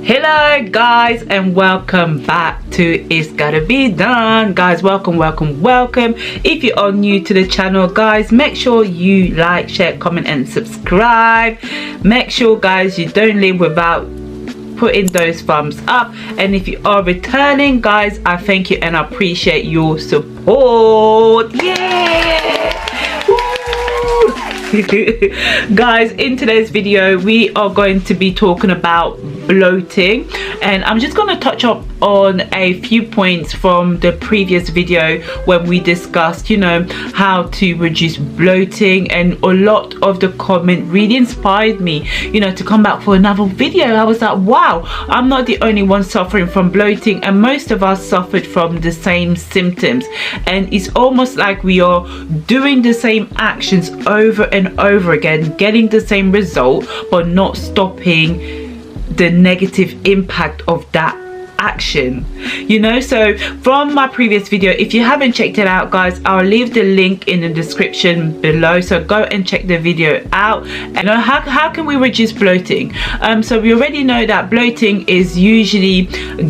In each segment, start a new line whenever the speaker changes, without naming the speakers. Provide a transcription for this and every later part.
Hello guys, and welcome back to It's Gotta Be Done. Guys, welcome. If you are new to the channel, guys, make sure you like, share, comment and subscribe. Make sure guys you don't leave without putting those thumbs up, and if you are returning, guys, I thank you and I appreciate your support. Yeah. Guys, in today's video we are going to be talking about bloating, and I'm just going to touch up on a few points from the previous video when we discussed, you know, how to reduce bloating, and a lot of the comment really inspired me, you know, to come back for another video. I was like, wow, I'm not the only one suffering from bloating, and most of us suffered from the same symptoms, and it's almost like we are doing the same actions over and over again, getting the same result, but not stopping the negative impact of that action, you know. So from my previous video, if you haven't checked it out, guys, I'll leave the link in the description below, so go and check the video out. And you know, how can we reduce bloating? So we already know that bloating is usually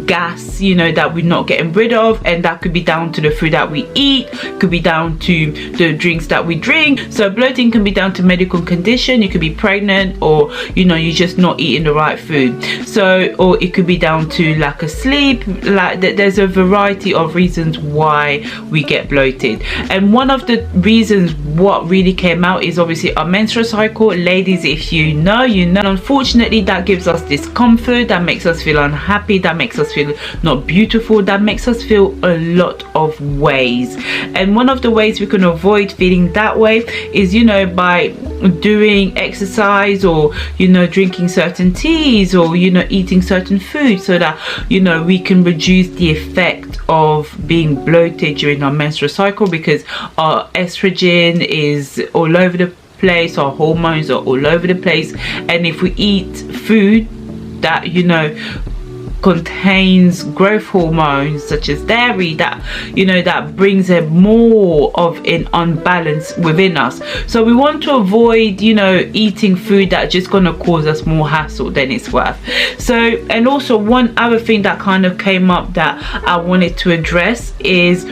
gas, you know, that we're not getting rid of, and that could be down to the food that we eat, could be down to the drinks that we drink. So bloating can be down to medical condition. You could be pregnant, or you know, you're just not eating the right food. So, or it could be down to lack of sleep. Like there's a variety of reasons why we get bloated, and one of the reasons what really came out is obviously our menstrual cycle. Ladies, if you know, you know. Unfortunately, that gives us discomfort, that makes us feel unhappy, that makes us feel not beautiful, that makes us feel a lot of ways. And one of the ways we can avoid feeling that way is, you know, by doing exercise, or you know, drinking certain teas, or you know, eating certain foods, so that you know, we can reduce the effect of being bloated during our menstrual cycle, because our estrogen is all over the place, our hormones are all over the place, and if we eat food that, you know, contains growth hormones such as dairy, that, you know, that brings a more of an unbalance within us. So we want to avoid, you know, eating food that's just going to cause us more hassle than it's worth. So, and also one other thing that kind of came up that I wanted to address is,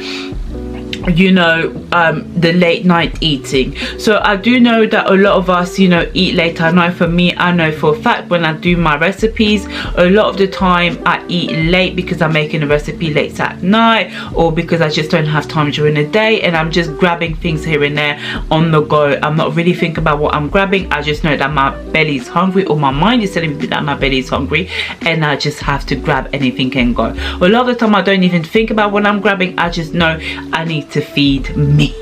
you know, the late night eating. So I do know that a lot of us, you know, eat late at night. For me, I know for a fact when I do my recipes, a lot of the time I eat late because I'm making a recipe late at night, or because I just don't have time during the day, and I'm just grabbing things here and there on the go. I'm not really thinking about what I'm grabbing. I just know that my belly is hungry, or my mind is telling me that my belly is hungry, and I just have to grab anything and go. A lot of the time I don't even think about what I'm grabbing. I just know I need to feed me.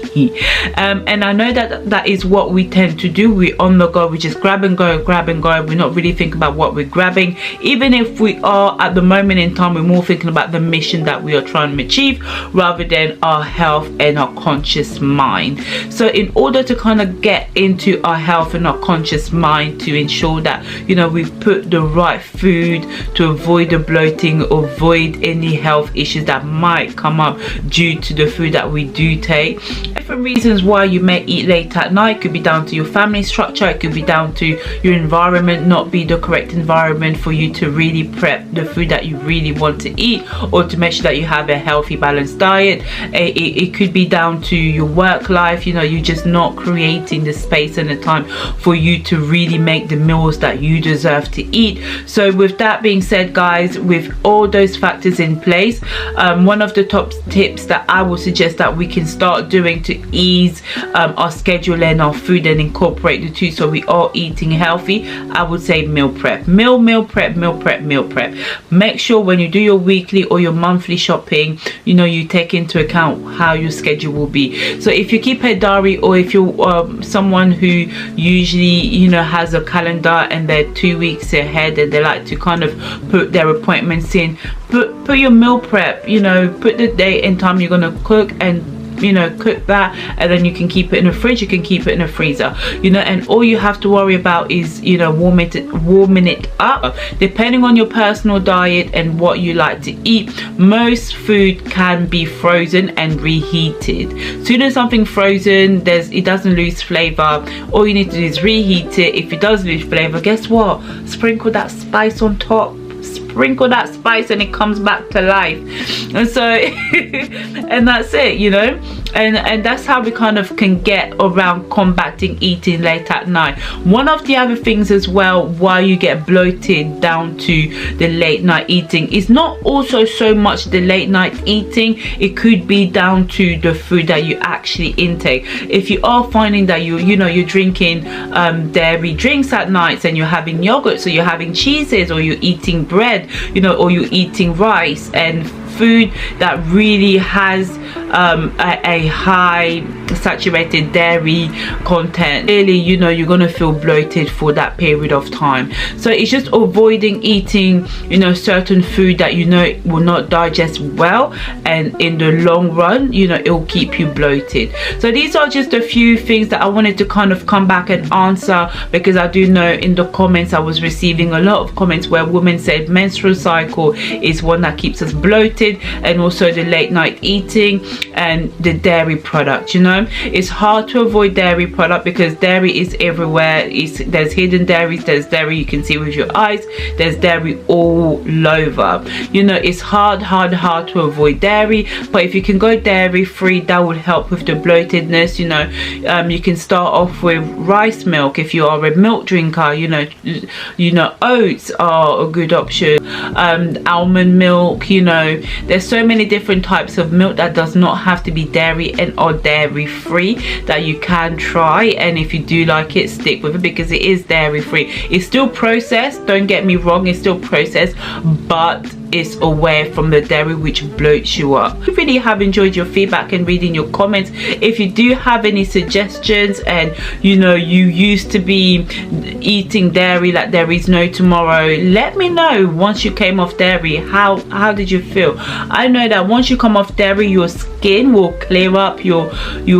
And I know that that is what we tend to do. We're on the go, we just grab and go. We're not really thinking about what we're grabbing. Even if we are, at the moment in time, we're more thinking about the mission that we are trying to achieve, rather than our health and our conscious mind. So in order to kind of get into our health and our conscious mind, to ensure that, you know, we've put the right food to avoid the bloating, avoid any health issues that might come up due to the food that we do take. Different reasons why you may eat late at night. Could be down to your family structure, it could be down to your environment not be the correct environment for you to really prep the food that you really want to eat, or to make sure that you have a healthy balanced diet. It could be down to your work life, you know, you're just not creating the space and the time for you to really make the meals that you deserve to eat. So with that being said, guys, with all those factors in place, one of the top tips that I will suggest that we can start doing to ease our schedule and our food, and incorporate the two so we are eating healthy, I would say meal prep. Meal prep. Make sure when you do your weekly or your monthly shopping, you know, you take into account how your schedule will be. So if you keep a diary, or if you're someone who usually, you know, has a calendar and they're 2 weeks ahead, and they like to kind of put their appointments in, put your meal prep, you know, put the date and time you're gonna cook, and you know, cook that, and then you can keep it in the fridge, you can keep it in the freezer, you know, and all you have to worry about is, you know, warming it up. Depending on your personal diet and what you like to eat, most food can be frozen and reheated. Soon as something frozen, it doesn't lose flavor. All you need to do is reheat it. If it does lose flavor, guess what? Sprinkle that spice on top. sprinkle that spice and it comes back to life. And so and that's it, you know. And that's how we kind of can get around combating eating late at night. One of the other things as well why you get bloated down to the late night eating is not also so much the late night eating. It could be down to the food that you actually intake. If you are finding that you're drinking dairy drinks at nights, and you're having yogurt, so you're having cheeses, or you're eating bread, you know, or you're eating rice and food that really has a high saturated dairy content, really, you know, you're gonna feel bloated for that period of time. So it's just avoiding eating, you know, certain food that you know will not digest well, and in the long run, you know, it will keep you bloated. So these are just a few things that I wanted to kind of come back and answer, because I do know in the comments I was receiving a lot of comments where women said menstrual cycle is one that keeps us bloated, and also the late night eating and the dairy product. You know, it's hard to avoid dairy product because dairy is everywhere. There's hidden dairies, there's dairy you can see with your eyes, there's dairy all over. You know, it's hard to avoid dairy, but if you can go dairy free, that will help with the bloatedness. You know, you can start off with rice milk if you are a milk drinker. You know, oats are a good option. Almond milk, you know, there's so many different types of milk that does not have to be dairy and or dairy free that you can try, and if you do like it, stick with it, because it is dairy free. It's still processed, don't get me wrong, it's still processed, but it's away from the dairy, which bloats you up. I really have enjoyed your feedback and reading your comments. If you do have any suggestions, and you know you used to be eating dairy like there is no tomorrow, let me know. Once you came off dairy, how did you feel? I know that once you come off dairy, your skin will clear up, you'll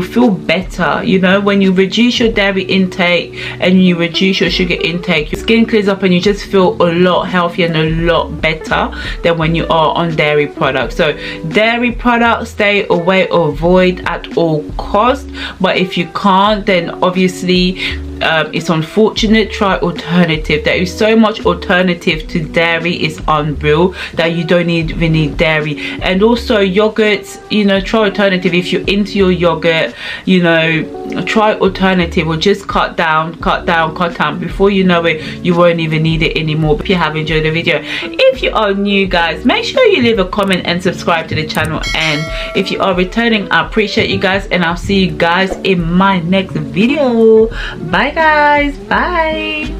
feel better. You know, when you reduce your dairy intake and you reduce your sugar intake, your skin clears up and you just feel a lot healthier and a lot better than when you are on dairy products. So dairy products, stay away or avoid at all costs. But if you can't, then obviously it's unfortunate. Try alternative. There is so much alternative to dairy, it's unreal, that you don't even need dairy. And also yogurts, you know, try alternative. If you're into your yogurt, you know, try alternative, or just cut down. Before you know it, you won't even need it anymore. If you have enjoyed the video, if you are new, guys, make sure you leave a comment and subscribe to the channel. And if you are returning, I appreciate you guys, and I'll see you guys in my next video. Bye guys, bye.